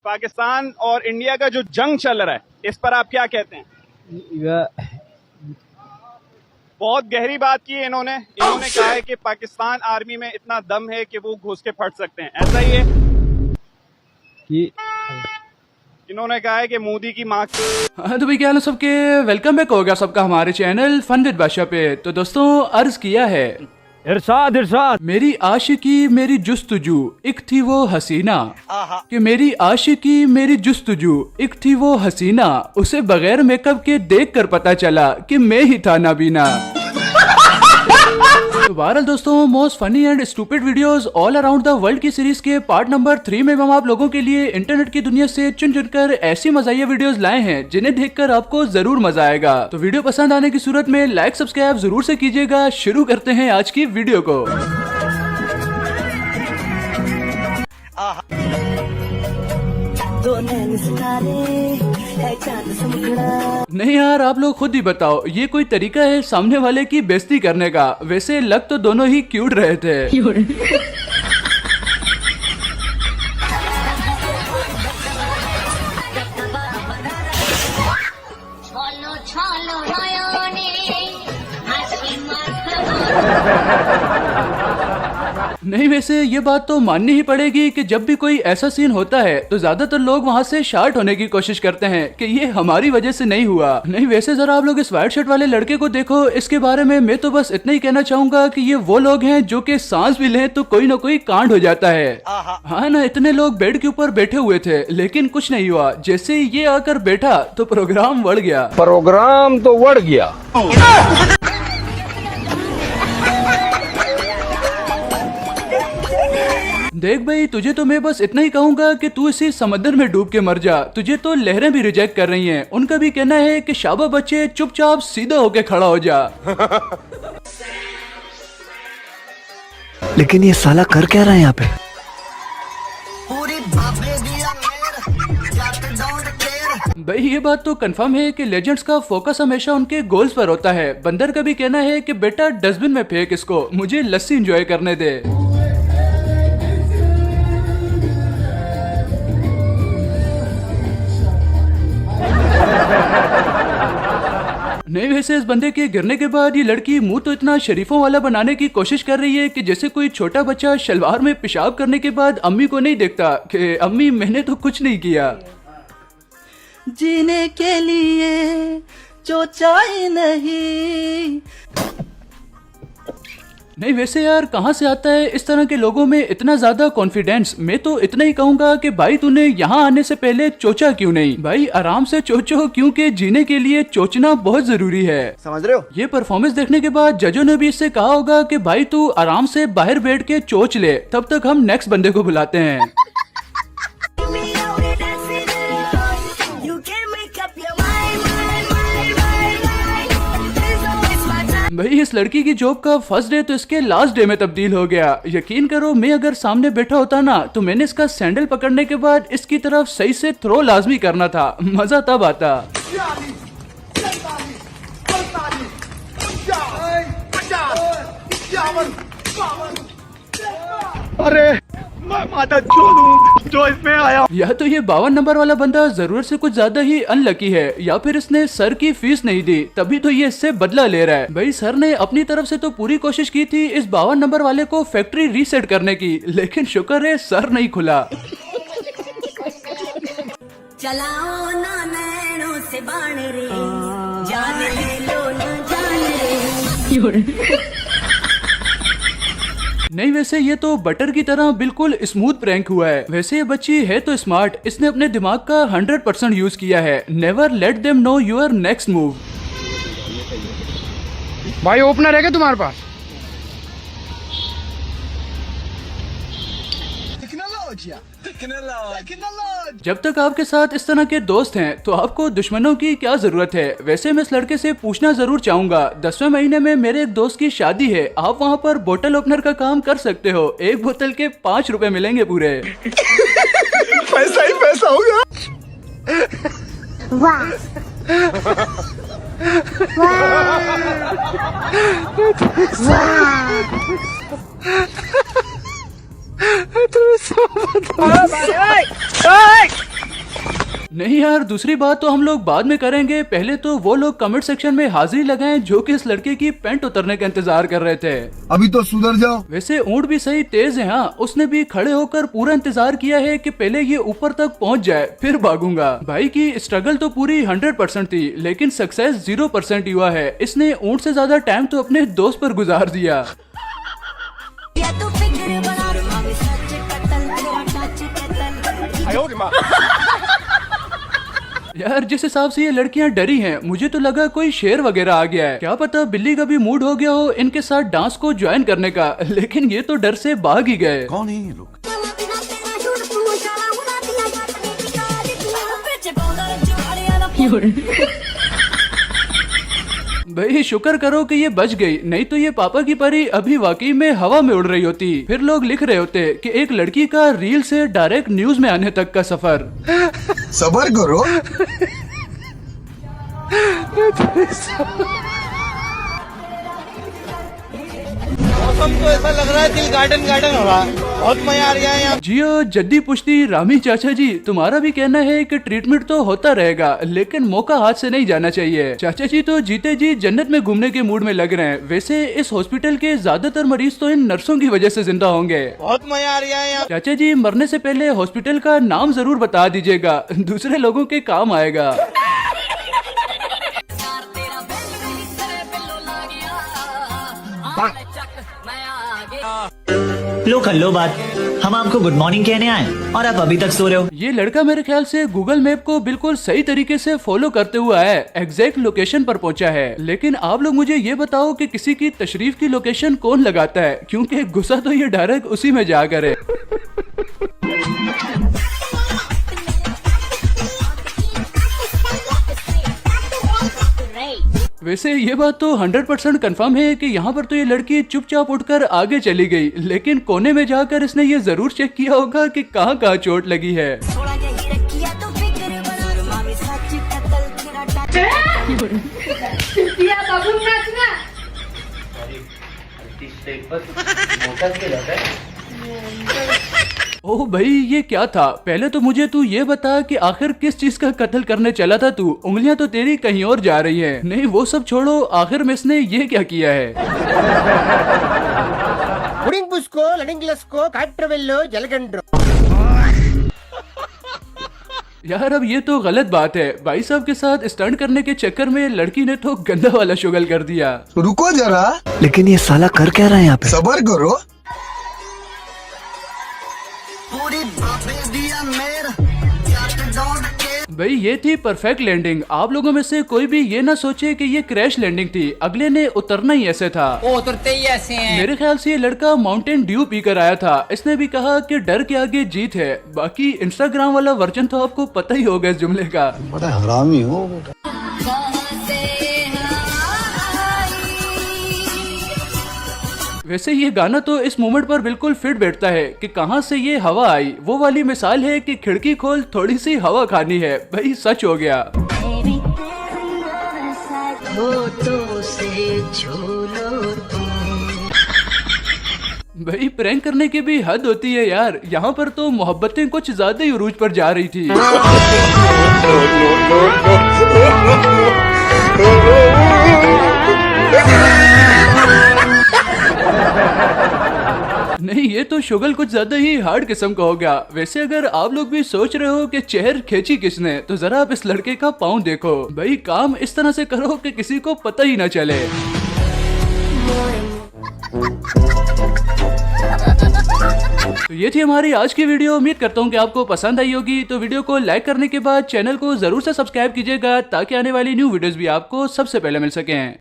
पाकिस्तान और इंडिया का जो जंग चल रहा है, इस पर आप क्या कहते हैं? बहुत गहरी बात की है इन्होंने कहा है कि पाकिस्तान आर्मी में इतना दम है कि वो घुस के फट सकते हैं, ऐसा ही है कि इन्होंने कहा है कि मोदी की माँ। हाँ तो भाई क्या हाल है सबके, वेलकम बैक हो गया सबका हमारे चैनल फन विद बादशाह पे। तो दोस्तों अर्ज किया है इरशाद मेरी आशिकी मेरी जुस्तजू एक थी वो हसीना, कि मेरी आशिकी मेरी जुस्तजू एक थी वो हसीना, उसे बगैर मेकअप के देख कर पता चला कि मैं ही था नाबीना। तो बहरहाल दोस्तों most funny and stupid videos all around the world की सीरीज के पार्ट नंबर 3 में हम आप लोगों के लिए इंटरनेट की दुनिया से चुन चुनकर ऐसी मजाइया वीडियोस लाए हैं जिन्हें देखकर आपको जरूर मजा आएगा। तो वीडियो पसंद आने की सूरत में लाइक सब्सक्राइब जरूर से कीजिएगा। शुरू करते हैं आज की वीडियो को। नहीं यार आप लोग खुद ही बताओ, ये कोई तरीका है सामने वाले की बेइज्जती करने का? वैसे लग तो दोनों ही क्यूट रहे थे। नहीं वैसे ये बात तो माननी ही पड़ेगी कि जब भी कोई ऐसा सीन होता है तो ज्यादातर लोग वहाँ से शार्ट होने की कोशिश करते हैं कि ये हमारी वजह से नहीं हुआ। नहीं वैसे जरा आप लोग इस व्हाइट शर्ट वाले लड़के को देखो, इसके बारे में मैं तो बस इतना ही कहना चाहूंगा कि ये वो लोग हैं जो कि सांस भी लें तो कोई ना कोई कांड हो जाता है। हाँ ना, इतने लोग बेड के ऊपर बैठे हुए थे लेकिन कुछ नहीं हुआ, जैसे ही ये आकर बैठा तो प्रोग्राम बढ़ गया। प्रोग्राम तो बढ़ गया। देख भाई तुझे तो मैं बस इतना ही कहूंगा कि तू इसी समंदर में डूब के मर जा, तुझे तो लहरें भी रिजेक्ट कर रही हैं। उनका भी कहना है कि शाबा बच्चे चुपचाप सीधा होके खड़ा हो जा। लेकिन ये साला कर क्या रहा है यहाँ पे? भाई ये बात तो कंफर्म है कि लेजेंड्स का फोकस हमेशा उनके गोल्स पर होता है। बंदर का भी कहना है कि बेटा डस्टबिन में फेंक इसको, मुझे लस्सी एंजॉय करने दे। नहीं वैसे इस बंदे के गिरने के बाद ये लड़की मुंह तो इतना शरीफों वाला बनाने की कोशिश कर रही है कि जैसे कोई छोटा बच्चा शलवार में पेशाब करने के बाद अम्मी को नहीं देखता कि अम्मी मैंने तो कुछ नहीं किया। जीने के लिए जो चाहे नहीं। नहीं वैसे यार कहाँ से आता है इस तरह के लोगों में इतना ज्यादा कॉन्फिडेंस? मैं तो इतना ही कहूंगा कि भाई तूने यहाँ आने से पहले चोचा क्यों नहीं? भाई आराम से चोचो, क्योंकि जीने के लिए चोचना बहुत जरूरी है, समझ रहे हो? ये परफॉर्मेंस देखने के बाद जजों ने भी इससे कहा होगा कि भाई तू आराम से बाहर बैठ के चोच ले, तब तक हम नेक्स्ट बंदे को बुलाते हैं। भाई इस लड़की की जॉब का फर्स्ट डे तो इसके लास्ट डे में तब्दील हो गया। यकीन करो मैं अगर सामने बैठा होता ना तो मैंने इसका सैंडल पकड़ने के बाद इसकी तरफ सही से थ्रो लाजमी करना था, मजा तब आता। अरे मैं माता चोद जो इसमें आया। या तो ये 52 नंबर वाला बंदा जरूरत से कुछ ज्यादा ही अनलकी है, या फिर इसने सर की फीस नहीं दी तभी तो ये इससे बदला ले रहा है। भाई सर ने अपनी तरफ से तो पूरी कोशिश की थी इस 52 नंबर वाले को फैक्ट्री रीसेट करने की, लेकिन शुक्र है सर नहीं खुला। चलाओ ना नैनों से बाण रे, जान ले लो ना जान रे। नहीं वैसे ये तो बटर की तरह बिल्कुल स्मूथ प्रैंक हुआ है। वैसे ये बच्ची है तो स्मार्ट, इसने अपने दिमाग का 100% यूज किया है। Never let them know your next move. भाई ओपनर है क्या तुम्हारे पास? जब तक आपके साथ इस तरह के दोस्त हैं तो आपको दुश्मनों की क्या जरूरत है? वैसे मैं इस लड़के से पूछना जरूर चाहूंगा, 10वें महीने में मेरे एक दोस्त की शादी है, आप वहाँ पर बोतल ओपनर का काम कर सकते हो, एक बोतल के 5 रुपए मिलेंगे पूरे। पैसा ही पैसा होगा। नहीं यार, दूसरी बात तो हम लोग बाद में करेंगे, पहले तो वो लोग कमेंट सेक्शन में हाजिरी लगाएं जो कि इस लड़के की पैंट उतरने का इंतजार कर रहे थे। अभी तो सुधर जाओ। वैसे ऊंट भी सही तेज है। हाँ, उसने भी खड़े होकर पूरा इंतजार किया है कि पहले ये ऊपर तक पहुंच जाए फिर भागूंगा। भाई की स्ट्रगल तो पूरी 100% थी, लेकिन सक्सेस 0% ही हुआ है। इसने ऊंट से ज्यादा टाइम तो अपने दोस्त पर गुजार दिया। या तू फिक्र बना मैं सच कतल तेरा टच कतल यार जिस हिसाब से ये लड़कियां डरी हैं, मुझे तो लगा कोई शेर वगैरह आ गया है। क्या पता बिल्ली का भी मूड हो गया हो इनके साथ डांस को ज्वाइन करने का, लेकिन ये तो डर से भाग ही गए। कौन है ये लोग? भाई शुक्र करो कि ये बच गई, नहीं तो ये पापा की परी अभी वाकई में हवा में उड़ रही होती। फिर लोग लिख रहे होते कि एक लड़की का रील से डायरेक्ट न्यूज में आने तक का सफर। सबर करो। मौसम तो ऐसा लग रहा है दिल गार्डन गार्डन हो रहा है, बहुत मजा आ रहा है यहाँ। जियो जद्दी पुश्ती रामी चाचा जी, तुम्हारा भी कहना है कि ट्रीटमेंट तो होता रहेगा लेकिन मौका हाथ से नहीं जाना चाहिए। चाचा जी तो जीते जी जन्नत में घूमने के मूड में लग रहे हैं। वैसे इस हॉस्पिटल के ज्यादातर मरीज तो इन नर्सों की वजह से जिंदा होंगे। बहुत मजा आ रहा है यहाँ। चाचा जी मरने से पहले हॉस्पिटल का नाम जरूर बता दीजिएगा, दूसरे लोगों के काम आएगा। लो कर लो बात, हम आपको गुड मॉर्निंग कहने आए और आप अभी तक सो रहे हो। ये लड़का मेरे ख्याल से गूगल मैप को बिल्कुल सही तरीके से फॉलो करते हुए आया है, एग्जैक्ट लोकेशन पर पहुंचा है। लेकिन आप लोग मुझे ये बताओ कि किसी की तशरीफ की लोकेशन कौन लगाता है, क्योंकि गुस्सा तो ये डायरेक्ट उसी में जा करे। वैसे ये बात तो 100% कंफर्म है कि यहाँ पर तो ये लड़की चुपचाप उठकर आगे चली गई, लेकिन कोने में जाकर इसने ये जरूर चेक किया होगा कि कहाँ कहाँ चोट लगी है। थोड़ा यही रखिया तो फिक्र बना मैं सच कतल तेरा टच ओह भाई ये क्या था? पहले तो मुझे तू ये बता कि आखिर किस चीज का कत्ल करने चला था तू? उंगलियां तो तेरी कहीं और जा रही हैं। नहीं वो सब छोड़ो, आखिर में इसने ये क्या किया है? यार अब ये तो गलत बात है। भाई साहब के साथ स्टंट करने के चक्कर में लड़की ने तो गंदा वाला शुगल कर दिया। रुको जरा, लेकिन ये साला कर क्या रहा है यहाँ पे? सबर करो। भाई ये थी परफेक्ट लैंडिंग। आप लोगों में से कोई भी ये ना सोचे कि ये क्रैश लैंडिंग थी, अगले ने उतरना ही ऐसे था। उतरते ही ऐसे हैं। मेरे ख्याल से ये लड़का माउंटेन ड्यू पीकर आया था। इसने भी कहा कि डर के आगे जीत है। बाकी इंस्टाग्राम वाला वर्जन तो आपको पता ही होगा इस जुमले का। बड़ा हरामी हो बेटा। वैसे ये गाना तो इस मोमेंट पर बिल्कुल फिट बैठता है कि कहाँ से ये हवा आई। वो वाली मिसाल है कि खिड़की खोल थोड़ी सी हवा खानी है। भाई सच हो गया। भाई प्रैंक करने की भी हद होती है यार। यहाँ पर तो मोहब्बतें कुछ ज्यादा ही उरूज पर जा रही थी। नहीं ये तो शुगल कुछ ज्यादा ही हार्ड किस्म का हो गया। वैसे अगर आप लोग भी सोच रहे हो कि चेहर खींची किसने, तो जरा आप इस लड़के का पाँव देखो। भाई काम इस तरह से करो कि किसी को पता ही ना चले। तो ये थी हमारी आज की वीडियो। उम्मीद करता हूँ कि आपको पसंद आई होगी। तो वीडियो को लाइक करने के बाद चैनल को जरूर से सब्सक्राइब कीजिएगा ताकि आने वाली न्यू वीडियोस भी आपको सबसे पहले मिल सकें।